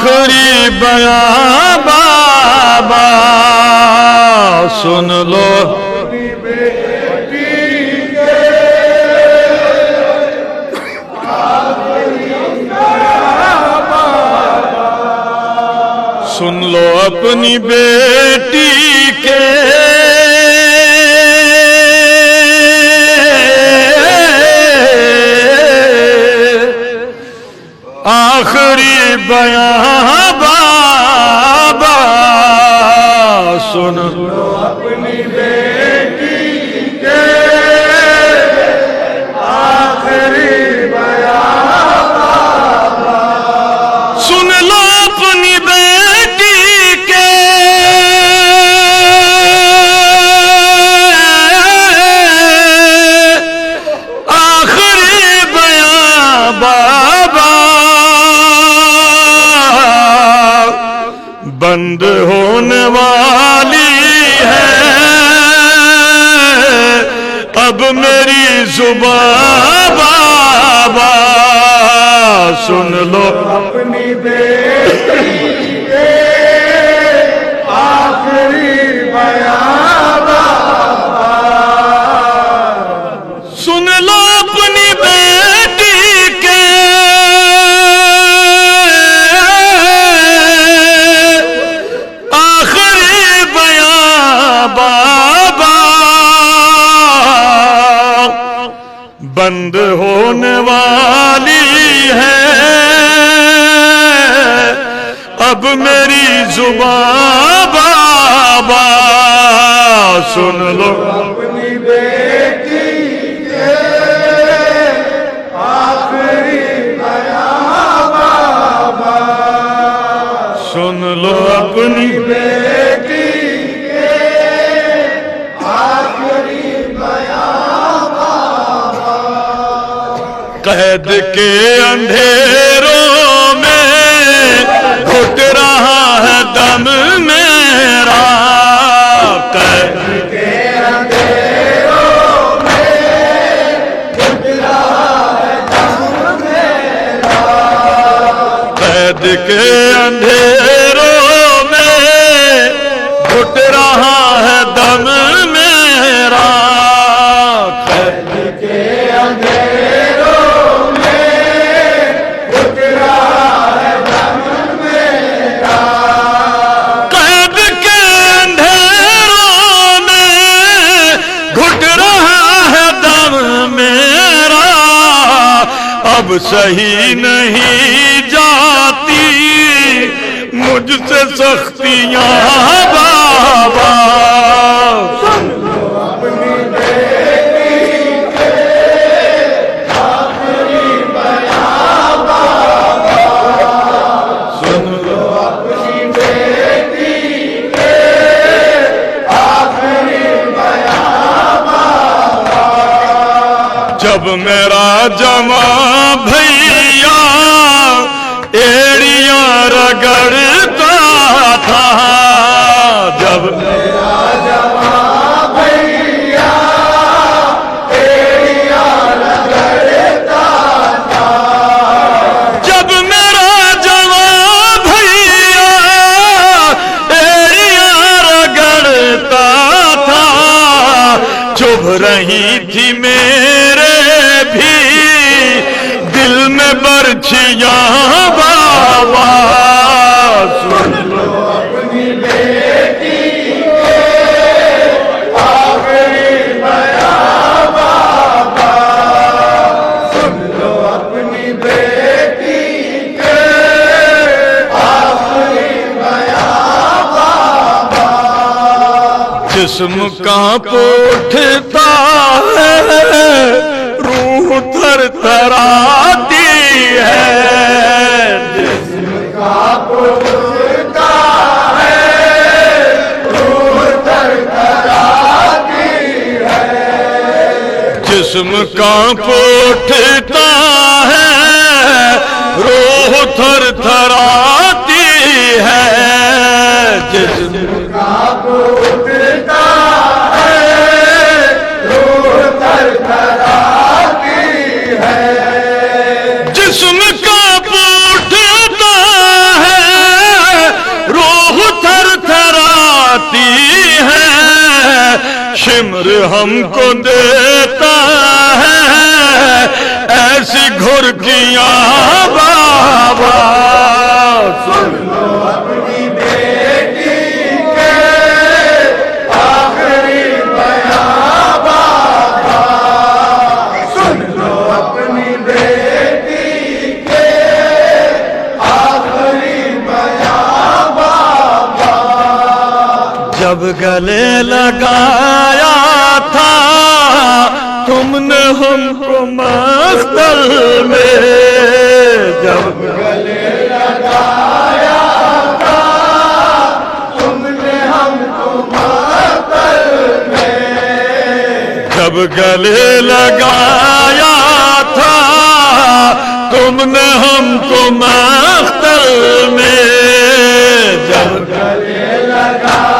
आखिरी बयां बाबा सुन लो, सुन लो अपनी बेटी के आखिरी बयां बाबा सुन लो अपनी बेटी के आखिरी बयां बाबा, सुन लो अपनी बेटी के आखिरी बयां बाबा, बंद होने वाली है अब मेरी जुबान बाबा सुन लो अपनी बेटी के आखिरी बयां बाबा, सुन लो अपनी बेटी के बंद होने वाली है अब मेरी जुबान बाबा सुन लो अपनी बेटी के आखिरी बयां बाबा, सुन लो अपनी बेटी कैद के अंधेरों में घुट रहा है दम मेरा, कैद के अंधेरों में घुट रहा है दम मेरा, कैद के अंधेरों में घुट रहा है दम मेरा, कैद के अंधेरों अब सही नहीं जाती मुझसे सख्तियां बाबा, सुन लो अपनी बेटी के आखिरी बयां बाबा, सुन लो अपनी बेटी के आखिरी बयां बाबा, जब मेरा जमा भैया एड़ियां रगड़ता था, जब मेरा जवा भैया एड़ियां रगड़ता था, जब मेरा जवा भैया एड़ियां रगड़ता था, चुभ रही थी मेरे भी दिल में बर्छियां बाबा, सुन लो अपनी बेटी के आखिरी बयां बाबा, सुन लो अपनी बेटी के आखिरी बयां बाबा, जिस्म कांप उठता है रूह थरथराती है, जिस्म कांप उठता है रूह थरथराती है, जिस्म कांप उठता है रूह थरथराती है, जिस्म कांप उठता जिस्म का उठता है हमको देता है ऐसी घुर्कियां बाबा। सुन लो अपनी बेटी के आखिरी बयां बाबा, सुन लो अपनी बेटी के आखिरी बयां बाबा। जब गले लगाया था तुमने हमको मख्तल में, जब गले लगाया था तुमने हमको महफिल में, जब गले लगाया था तुमने हमको मख्तल में, जब गले लगाया